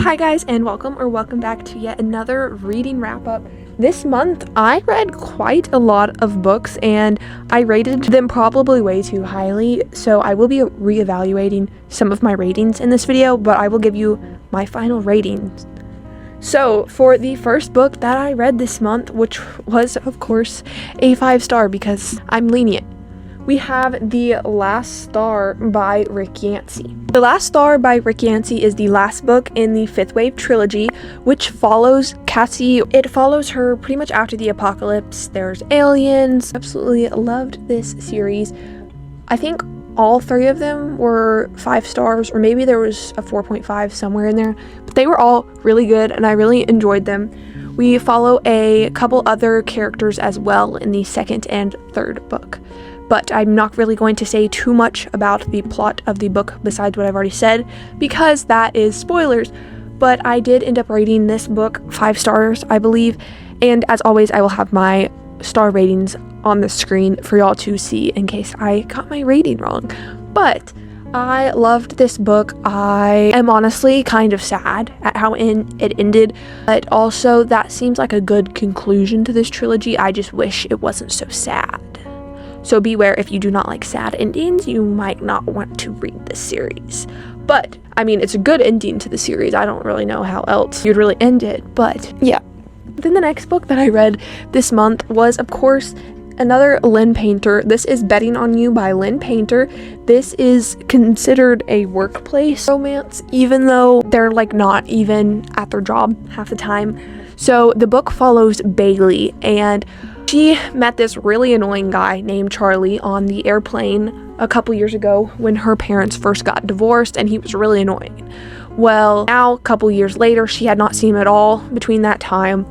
Hi guys, and welcome back to yet another reading wrap-up. This month I read quite a lot of books and I rated them probably way too highly, so I will be reevaluating some of my ratings in this video, but I will give you my final ratings. So for the first book that I read this month, which was of course a 5-star because I'm lenient, we have The Last Star by Rick Yancy. The Last Star by Rick Yancy is the last book in the Fifth Wave trilogy, which follows Cassie. It follows her pretty much after the apocalypse. There's aliens. Absolutely loved this series. I think all 3 of them were 5 stars, or maybe there was a 4.5 somewhere in there, but they were all really good and I really enjoyed them. We follow a couple other characters as well in the second and third book. But I'm not really going to say too much about the plot of the book besides what I've already said, because that is spoilers. But I did end up rating this book 5 stars, I believe, and as always, I will have my star ratings on the screen for y'all to see in case I got my rating wrong. But I loved this book. I am honestly kind of sad at how it ended, but also that seems like a good conclusion to this trilogy. I just wish it wasn't so sad. So beware, if you do not like sad endings, you might not want to read this series. But, I mean, it's a good ending to the series. I don't really know how else you'd really end it, but yeah. Then the next book that I read this month was, of course, another Lynn Painter. This is Betting on You by Lynn Painter. This is considered a workplace romance, even though they're like not even at their job half the time. So the book follows Bailey, and she met this really annoying guy named Charlie on the airplane a couple years ago when her parents first got divorced, and he was really annoying. Well, now a couple years later, she had not seen him at all between that time,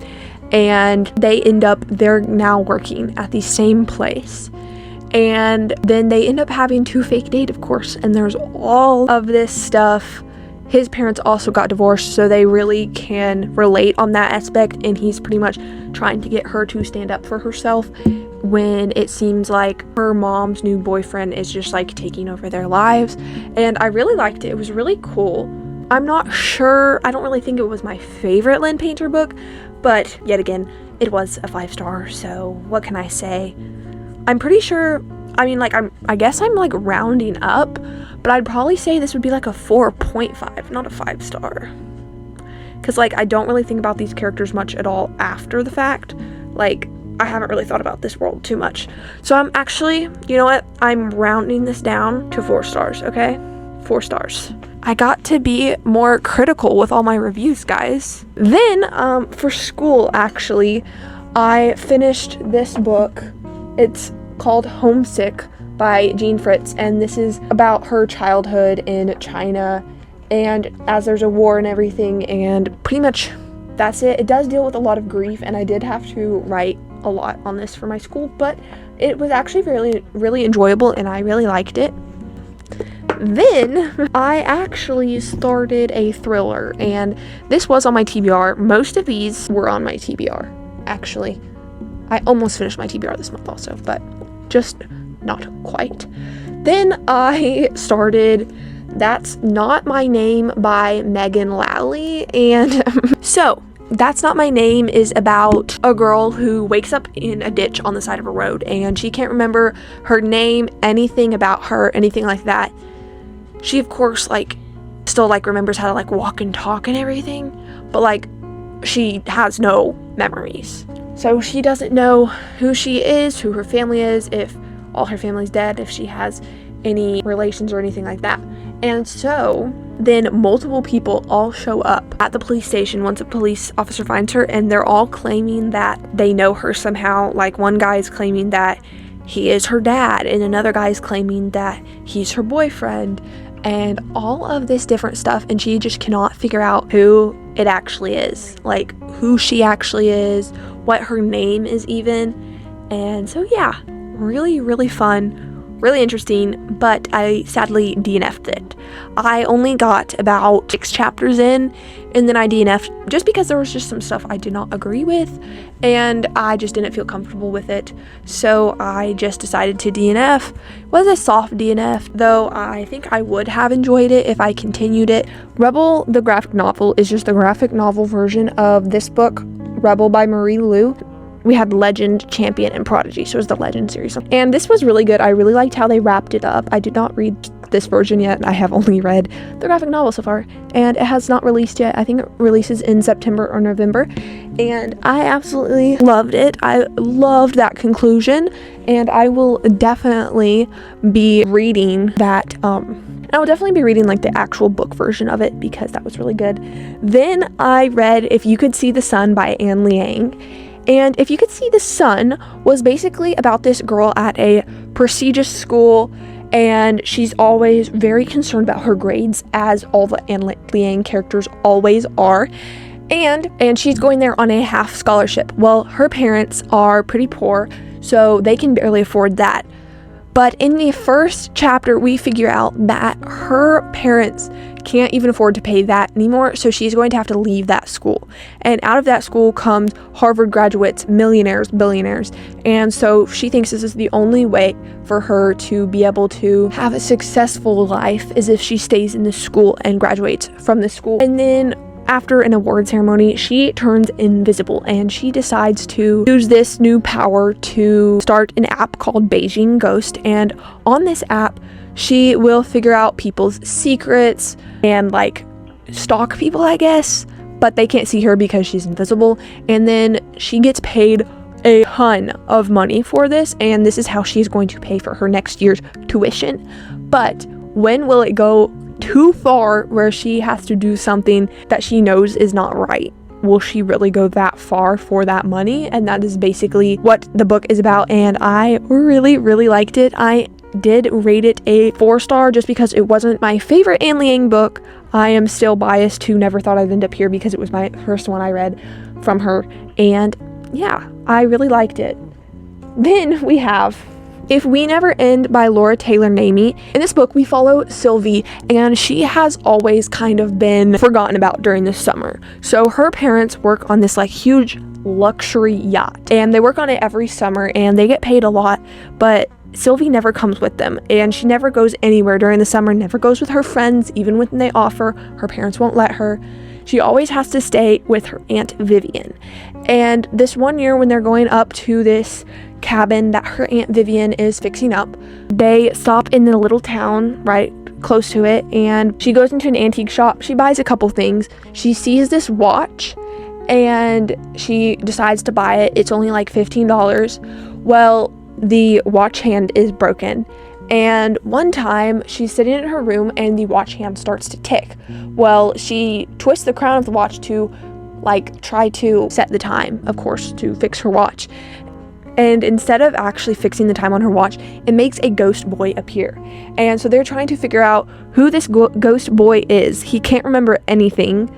and they're now working at the same place. And then they end up having to fake date, of course, and there's all of this stuff. His parents also got divorced, so they really can relate on that aspect, and he's pretty much trying to get her to stand up for herself when it seems like her mom's new boyfriend is just like taking over their lives. And I really liked it. It was really cool. I'm not sure, I don't really think it was my favorite Lynn Painter book, but yet again, it was a 5-star, so what can I say? I'm pretty sure, I guess I'm like rounding up, but I'd probably say this would be like a 4.5, not a 5-star. Because like I don't really think about these characters much at all after the fact. Like I haven't really thought about this world too much. So I'm actually, you know what? I'm rounding this down to 4 stars, okay? 4 stars. I got to be more critical with all my reviews, guys. Then for school, actually, I finished this book. It's called Homesick by Jean Fritz, and this is about her childhood in China, and as there's a war and everything, and pretty much that's it. It does deal with a lot of grief, and I did have to write a lot on this for my school, but it was actually really, really enjoyable, and I really liked it. Then I actually started a thriller, and this was on my TBR. Most of these were on my TBR, actually. I almost finished my TBR this month also, but just not quite. Then I started That's Not My Name by Megan Lally, and so That's Not My Name is about a girl who wakes up in a ditch on the side of a road, and she can't remember her name, anything about her, anything like that. She of course still remembers how to walk and talk and everything, but she has no memories. So she doesn't know who she is, who her family is, if all her family's dead, if she has any relations or anything like that. And so then multiple people all show up at the police station once a police officer finds her, and they're all claiming that they know her somehow. One guy is claiming that he is her dad, and another guy is claiming that he's her boyfriend, and all of this different stuff, and she just cannot figure out who it actually is, who she actually is, what her name is even. And so yeah, really, really fun, really interesting, but I sadly DNF'd it. I only got about 6 chapters in, and then I DNF'd just because there was just some stuff I did not agree with, and I just didn't feel comfortable with it. So I just decided to DNF. It was a soft DNF, though I think I would have enjoyed it if I continued it. Rebel, the graphic novel, is just the graphic novel version of this book, Rebel by Marie Lu. We had Legend, Champion, and Prodigy, so it was the Legend series. And this was really good. I really liked how they wrapped it up. I did not read this version yet. I have only read the graphic novel so far, and it has not released yet. I think it releases in September or November, and I absolutely loved it. I loved that conclusion, and I will definitely be reading that. I will definitely be reading like the actual book version of it because that was really good. Then I read If You Could See the Sun by Anne Liang. And If You Could See the Sun was basically about this girl at a prestigious school, and she's always very concerned about her grades, as all the Anne Liang characters always are. And she's going there on a half scholarship. Well, her parents are pretty poor, so they can barely afford that. But in the first chapter, we figure out that her parents can't even afford to pay that anymore, so she's going to have to leave that school. And out of that school comes Harvard graduates, millionaires, billionaires. And so she thinks this is the only way for her to be able to have a successful life is if she stays in this school and graduates from this school. And then after an award ceremony, she turns invisible and she decides to use this new power to start an app called Beijing Ghost. And on this app, she will figure out people's secrets and like stalk people, I guess, but they can't see her because she's invisible. And then she gets paid a ton of money for this, and this is how she's going to pay for her next year's tuition. But when will it go too far where she has to do something that she knows is not right? Will she really go that far for that money? And that is basically what the book is about, and I really liked it. I did rate it a 4-star just because it wasn't my favorite Anne Liang book. I am still biased to Never Thought I'd End Up Here because it was my first one I read from her, and yeah, I really liked it. Then we have If We Never End by Laura Taylor Namey. In this book, we follow Sylvie, and she has always kind of been forgotten about during the summer. So her parents work on this like huge luxury yacht, and they work on it every summer, and they get paid a lot, but Sylvie never comes with them, and she never goes anywhere during the summer, never goes with her friends, even when they offer. Her parents won't let her. She always has to stay with her Aunt Vivian. And this one year when they're going up to this cabin that her Aunt Vivian is fixing up, they stop in the little town right close to it, and she goes into an antique shop. She buys a couple things. She sees this watch, and she decides to buy it. It's only like $15. Well, the watch hand is broken, and one time she's sitting in her room and the watch hand starts to tick. Well, she twists the crown of the watch to like try to set the time, of course, to fix her watch. And instead of actually fixing the time on her watch, it makes a ghost boy appear. And so they're trying to figure out who this ghost boy is. He can't remember anything.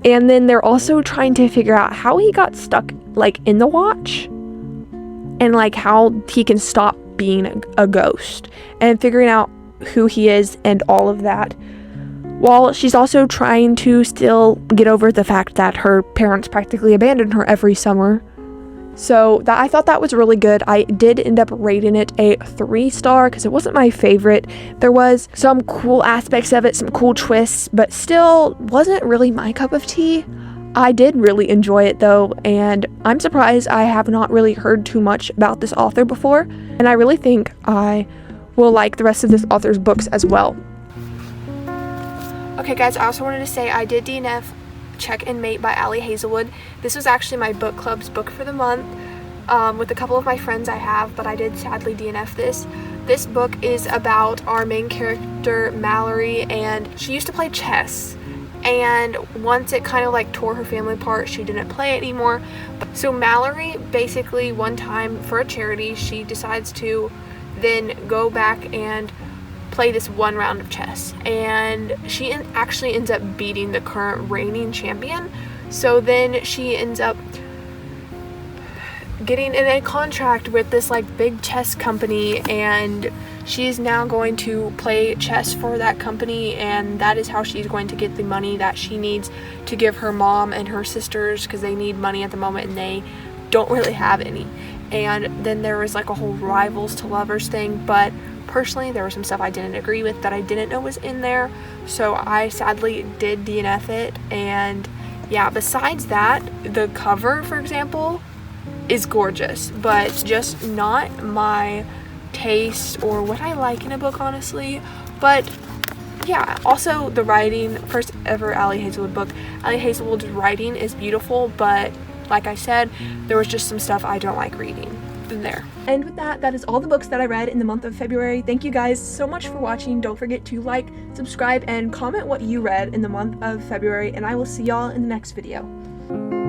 And then they're also trying to figure out how he got stuck like in the watch, and like how he can stop being a ghost, and figuring out who he is and all of that, while she's also trying to still get over the fact that her parents practically abandoned her every summer. So I thought that was really good. I did end up rating it a 3-star because it wasn't my favorite. There was some cool aspects of it, some cool twists, but still wasn't really my cup of tea. I did really enjoy it though, and I'm surprised I have not really heard too much about this author before, and I really think I will like the rest of this author's books as well. Okay guys, I also wanted to say I did DNF Check and Mate by Ali Hazelwood. This was actually my book club's book for the month with a couple of my friends I have, but I did sadly DNF this. This book is about our main character Mallory, and she used to play chess. And once it kind of like tore her family apart, she didn't play it anymore. So Mallory basically one time for a charity, she decides to then go back and play this one round of chess. And she actually ends up beating the current reigning champion. So then she ends up getting in a contract with this like big chess company, and she's now going to play chess for that company, and that is how she's going to get the money that she needs to give her mom and her sisters, because they need money at the moment and they don't really have any. And then there was like a whole rivals to lovers thing, but personally there was some stuff I didn't agree with that I didn't know was in there, so I sadly did DNF it. And yeah, besides that, the cover, for example, is gorgeous, but just not my taste or what I like in a book, honestly. But yeah, also the writing, first ever Ali Hazelwood book. Ali Hazelwood's writing is beautiful, but like I said, there was just some stuff I don't like reading in there. And with that, that is all the books that I read in the month of February. Thank you guys so much for watching. Don't forget to like, subscribe, and comment what you read in the month of February, and I will see y'all in the next video.